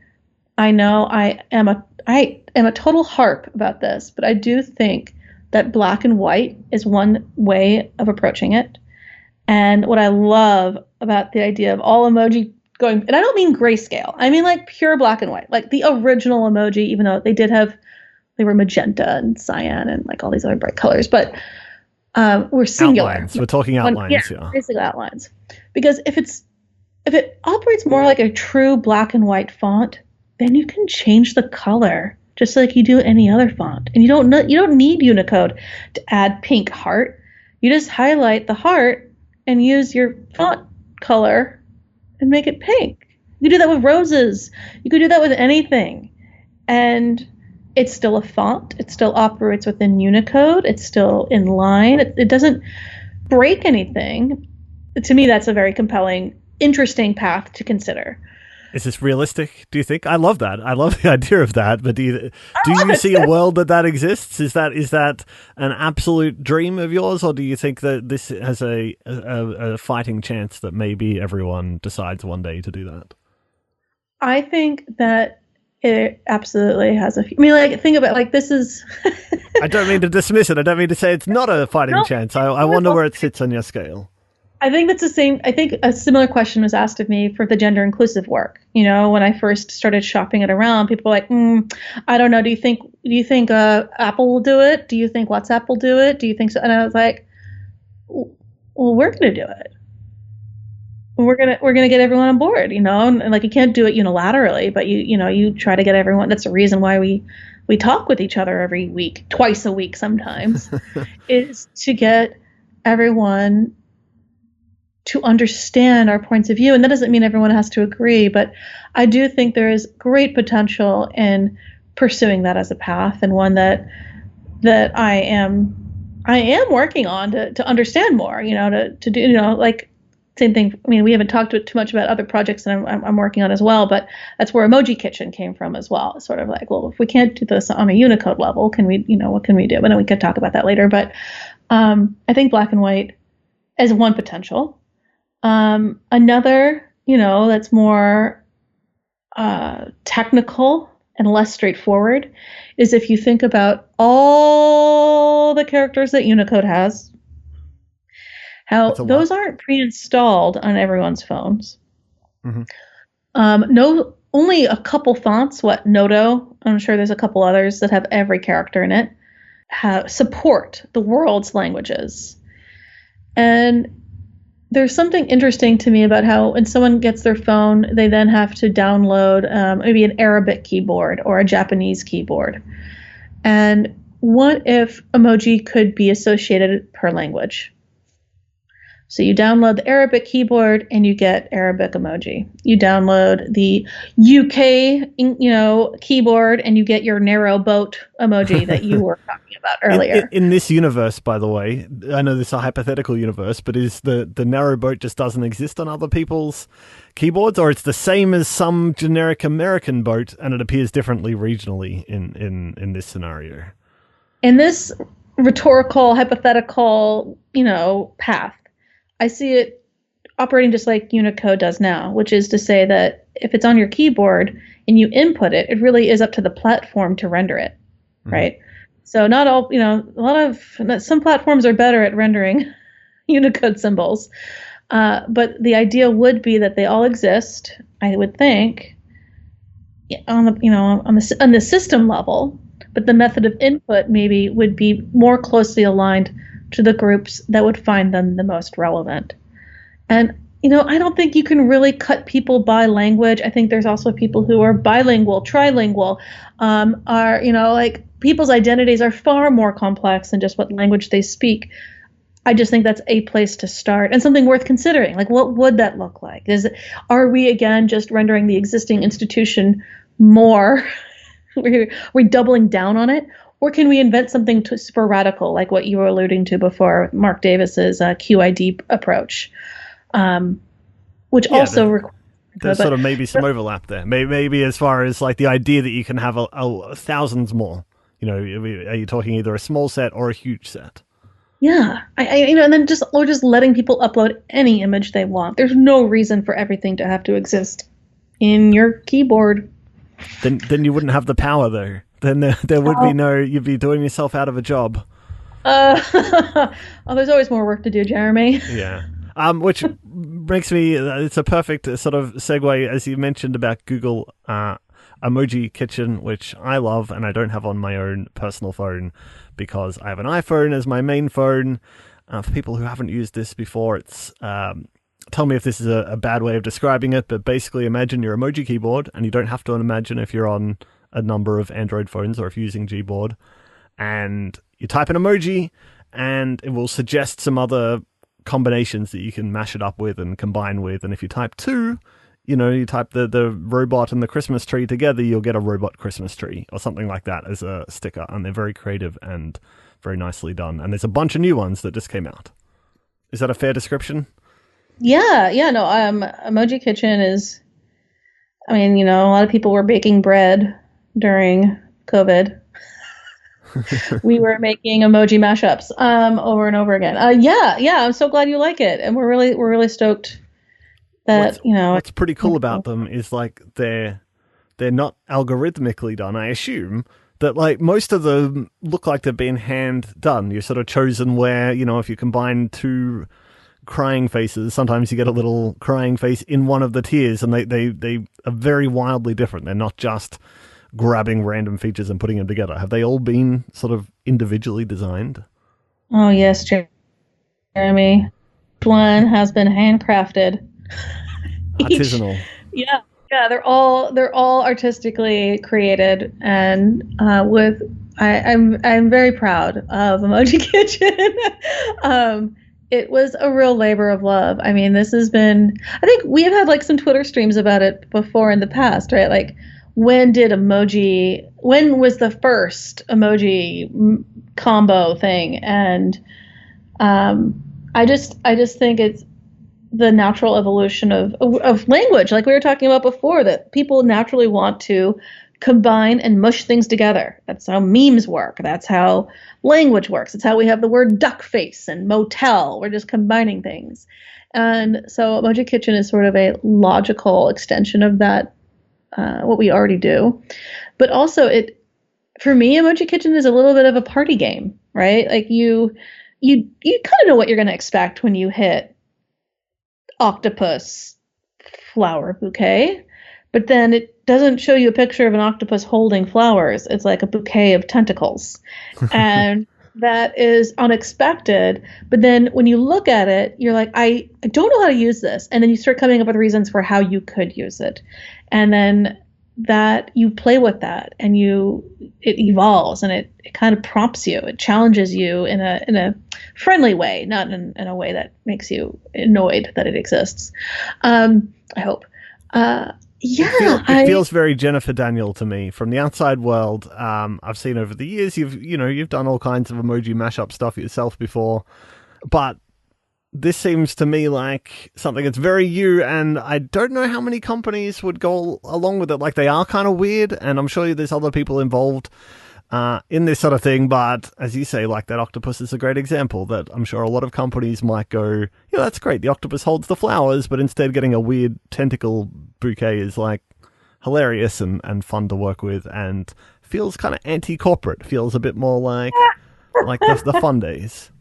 I know I am a total harp about this, but I do think that black and white is one way of approaching it. And what I love about the idea of all emoji going, and I don't mean grayscale, I mean like pure black and white, like the original emoji, even though they were magenta and cyan and like all these other bright colors, but we're singular. Outlines. We're talking outlines, yeah. Basically outlines. Because if it operates more like a true black and white font, then you can change the color just like you do any other font. And you don't need Unicode to add pink heart. You just highlight the heart and use your font color and make it pink. You could do that with roses. You could do that with anything. And it's still a font. It still operates within Unicode. It's still in line. It doesn't break anything. To me, that's a very compelling, interesting path to consider. Is this realistic, do you think? I love that. I love the idea of that. But do you see a world that exists? Is that an absolute dream of yours, or do you think that this has a fighting chance that maybe everyone decides one day to do that? I think that it absolutely has I mean, like, think about, like, this is... I don't mean to dismiss it. I don't mean to say it's not a fighting chance. I wonder where it sits on your scale. I think that's the same. I think a similar question was asked of me for the gender inclusive work. You know, when I first started shopping it around, people were like, I don't know. Do you think Apple will do it? Do you think WhatsApp will do it? Do you think so? And I was like, well, we're going to do it. We're gonna get everyone on board, you know, and like, you can't do it unilaterally, but you try to get everyone. That's the reason why we talk with each other every week, twice a week sometimes, is to get everyone to understand our points of view. And that doesn't mean everyone has to agree, but I do think there is great potential in pursuing that as a path, and one that I am working on to understand more, you know, to do, you know, like, same thing. I mean, we haven't talked too much about other projects that I'm working on as well, but that's where Emoji Kitchen came from as well. It's sort of like, well, if we can't do this on a Unicode level, can we, you know, what can we do? And then we could talk about that later. But I think black and white is one potential. Another, you know, that's more technical and less straightforward is if you think about all the characters that Unicode has, how those aren't pre-installed on everyone's phones. Mm-hmm. Only a couple fonts, Noto, I'm sure there's a couple others that have every character in it, support the world's languages. And there's something interesting to me about how when someone gets their phone, they then have to download maybe an Arabic keyboard or a Japanese keyboard. And what if emoji could be associated per language? So you download the Arabic keyboard and you get Arabic emoji. You download the UK, you know, keyboard and you get your narrow boat emoji that you were talking about earlier. In this universe, by the way, I know this is a hypothetical universe, but is the narrow boat just doesn't exist on other people's keyboards, or it's the same as some generic American boat and it appears differently regionally in this scenario? In this rhetorical, hypothetical, you know, path, I see it operating just like Unicode does now, which is to say that if it's on your keyboard and you input it, it really is up to the platform to render it, right? So not all, you know, some platforms are better at rendering Unicode symbols, but the idea would be that they all exist, I would think. on the on the system level, but the method of input maybe would be more closely aligned to the groups that would find them the most relevant. And I don't think you can really cut people by language. I think there's also people who are bilingual, trilingual, are like people's identities are far more complex than just what language they speak. I just think that's a place to start and something worth considering. Like, what would that look like? Are we again just rendering the existing institution more? We're doubling down on it, or can we invent something super radical, like what you were alluding to before, Mark Davis's QID approach, which also requires. There's sort of maybe some overlap there. Maybe as far as like the idea that you can have thousands more. Are you talking either a small set or a huge set? Yeah, and then just letting people upload any image they want. There's no reason for everything to have to exist in your keyboard. Then you wouldn't have the power, though. Then there would be you'd be doing yourself out of a job. There's always more work to do, Jeremy. Yeah. Which makes me, it's a perfect sort of segue, as you mentioned about Google Emoji Kitchen, which I love, and I don't have on my own personal phone because I have an iPhone as my main phone. For people who haven't used this before, it's tell me if this is a bad way of describing it, but basically imagine your emoji keyboard, and you don't have to imagine if you're on a number of Android phones or if you're using Gboard, and you type an emoji, and it will suggest some other combinations that you can mash it up with and combine with, and if you type two, you type the robot and the Christmas tree together, you'll get a robot Christmas tree or something like that as a sticker, and they're very creative and very nicely done, and there's a bunch of new ones that just came out. Is that a fair description? Yeah, no, Emoji Kitchen is, a lot of people were baking bread during COVID. We were making emoji mashups over and over again. I'm so glad you like it, and we're really stoked that what's pretty cool about them is like they're not algorithmically done. I assume that like most of them look like they've been hand done. You're sort of chosen where if you combine two crying faces, sometimes you get a little crying face in one of the tiers, and they are very wildly different. They're not just grabbing random features and putting them together. Have they all been sort of individually designed? Oh yes, Jeremy. Each one has been handcrafted. Artisanal. Yeah, they're all artistically created, and I'm very proud of Emoji Kitchen. It was a real labor of love. This has been, I think we have had like some Twitter streams about it before in the past, right? Like, when was the first emoji combo thing? And I just think it's the natural evolution of language, like we were talking about before, that people naturally want to combine and mush things together. That's how memes work. That's how language works. It's how we have the word duck face and motel. We're just combining things. And so Emoji Kitchen is sort of a logical extension of that, what we already do. But also for me, Emoji Kitchen is a little bit of a party game, right? Like you kind of know what you're going to expect when you hit octopus flower bouquet, but then it doesn't show you a picture of an octopus holding flowers. It's like a bouquet of tentacles. And that is unexpected. But then when you look at it, you're like, I don't know how to use this. And then you start coming up with reasons for how you could use it. And then that you play with that, and it evolves, and it kind of prompts you. It challenges you in a friendly way, not in a way that makes you annoyed that it exists. I hope. It feels very Jennifer Daniel to me from the outside world. I've seen over the years you've done all kinds of emoji mashup stuff yourself before, but this seems to me like something that's very you, and I don't know how many companies would go along with it. Like, they are kind of weird, and I'm sure there's other people involved in this sort of thing, but as you say, like, that octopus is a great example that I'm sure a lot of companies might go, yeah, that's great, the octopus holds the flowers, but instead getting a weird tentacle bouquet is like hilarious and fun to work with, and feels kind of anti-corporate, feels a bit more like the fun days.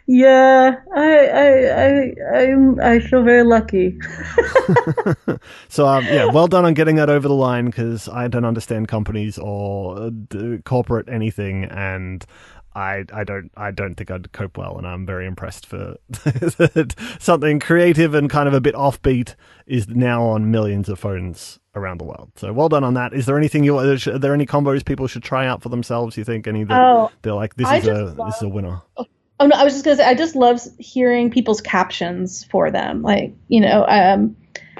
Yeah, I feel very lucky. So yeah, well done on getting that over the line, because I don't understand companies or corporate anything, and I don't think I'd cope well, and I'm very impressed for something creative and kind of a bit offbeat is now on millions of phones around the world. So well done on that. Is there anything are there any combos people should try out for themselves? You think any that Oh, they're like, this I is just a winner? Oh no, I was just gonna say I just love hearing people's captions for them, like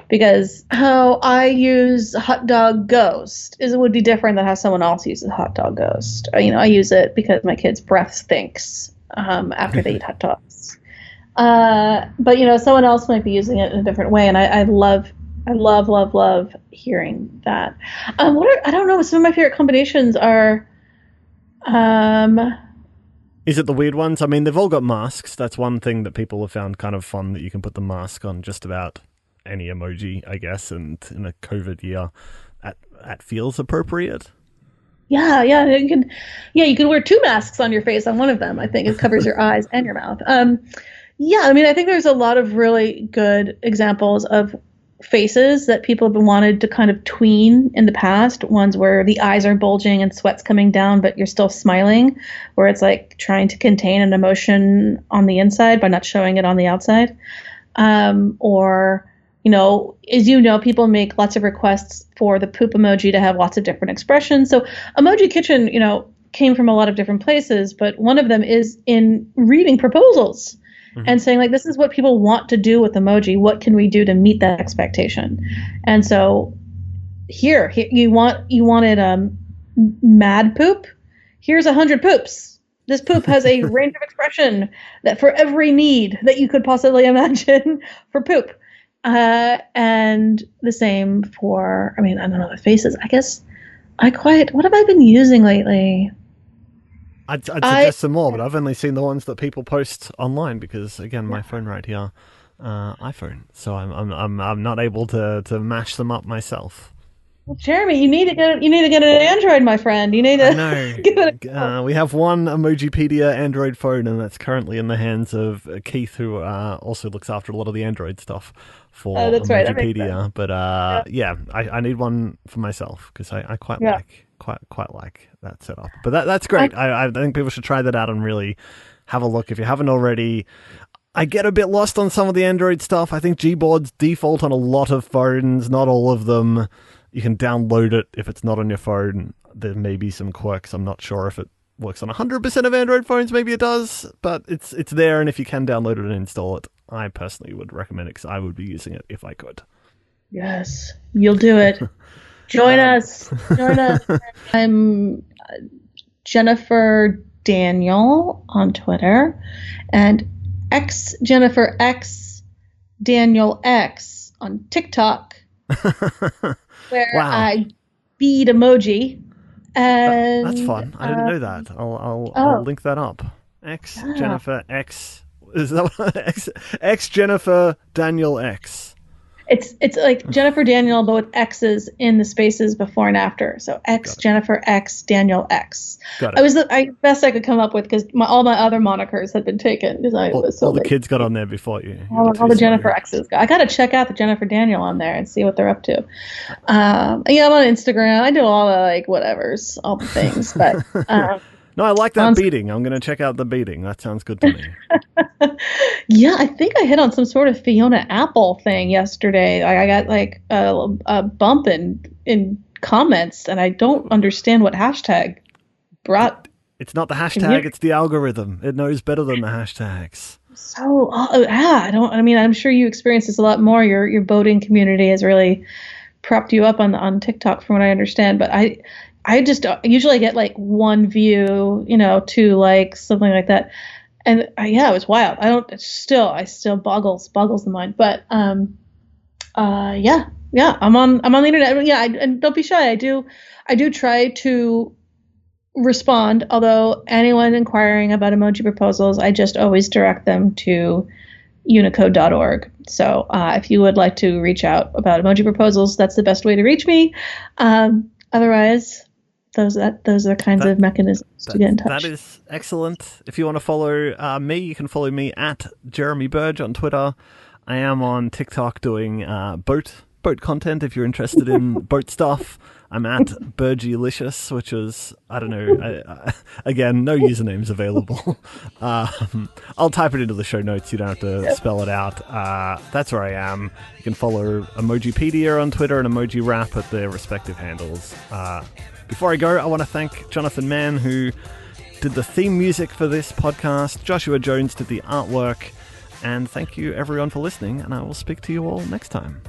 because how I use hot dog ghost is it would be different than how someone else uses hot dog ghost. I use it because my kid's breath stinks after they eat hot dogs. But someone else might be using it in a different way, and I love hearing that. I don't know. Some of my favorite combinations are. Is it the weird ones? I mean, they've all got masks. That's one thing that people have found kind of fun, that you can put the mask on just about any emoji, I guess, and in a COVID year, that feels appropriate. Yeah, you can wear two masks on your face on one of them. I think it covers your eyes and your mouth. Yeah, I mean, I think there's a lot of really good examples of faces that people have been wanted to kind of tween in the past. Ones where the eyes are bulging and sweat's coming down, but you're still smiling, where it's like trying to contain an emotion on the inside by not showing it on the outside. Or as people make lots of requests for the poop emoji to have lots of different expressions. So Emoji Kitchen, came from a lot of different places, but one of them is in reading proposals and saying, like, this is what people want to do with emoji. What can we do to meet that expectation? And so here you wanted mad poop. Here's 100 poops. This poop has a range of expression that for every need that you could possibly imagine for poop. And the same for, I don't know, the faces. I guess what have I been using lately? I'd suggest some more, but I've only seen the ones that people post online because, again, my phone right here, iPhone. So I'm not able to mash them up myself. Well, Jeremy, you need to get an Android, my friend. You need to. I know. We have one Emojipedia Android phone, and that's currently in the hands of Keith, who also looks after a lot of the Android stuff for that's right. Emojipedia. But yeah, I need one for myself because I quite like that setup. But that's great. I think people should try that out and really have a look if you haven't already. I get a bit lost on some of the Android stuff. I think Gboard's default on a lot of phones, not all of them. You can download it if it's not on your phone. There may be some quirks. I'm not sure if it works on 100% of Android phones. Maybe it does, but it's there, and if you can download it and install it, I personally would recommend it because I would be using it if I could. Yes, you'll do it. Join us. I'm Jennifer Daniel on Twitter, and Jennifer X Daniel X on TikTok, where I bead emoji. And that's fun. I didn't know that. I'll link that up. Jennifer X. Is that X Jennifer Daniel X? It's like Jennifer Daniel, but with X's in the spaces before and after. So Jennifer X Daniel X. Got it. I best I could come up with because all my other monikers had been taken because I was so. All the kids got on there before you. All the Jennifer X's. I got to check out the Jennifer Daniel on there and see what they're up to. Yeah, I'm on Instagram. I do all the whatevers, all the things, but. No, I like that beating. I'm going to check out the beating. That sounds good to me. Yeah, I think I hit on some sort of Fiona Apple thing yesterday. I got like a bump in comments, and I don't understand what hashtag brought. It's not the hashtag; it's the algorithm. It knows better than the hashtags. So I'm sure you experience this a lot more. Your boating community has really propped you up on TikTok, from what I understand. But I just usually get like one view, 2 likes, something like that. And it was wild. I still boggles the mind. But I'm on the internet. Yeah, and don't be shy. I do try to respond. Although anyone inquiring about emoji proposals, I just always direct them to unicode.org. So if you would like to reach out about emoji proposals, that's the best way to reach me. Otherwise, those are kinds of mechanisms to get in touch. That is excellent. If you want to follow me, you can follow me at Jeremy Burge on Twitter. I am on TikTok doing boat content if you're interested in boat stuff. I'm at Burgelicious, which is, I don't know, again, no usernames available. I'll type it into the show notes. You don't have to spell it out. That's where I am. You can follow Emojipedia on Twitter and Emoji Wrap at their respective handles. Before I go, I want to thank Jonathan Mann, who did the theme music for this podcast. Joshua Jones did the artwork. And thank you, everyone, for listening, and I will speak to you all next time.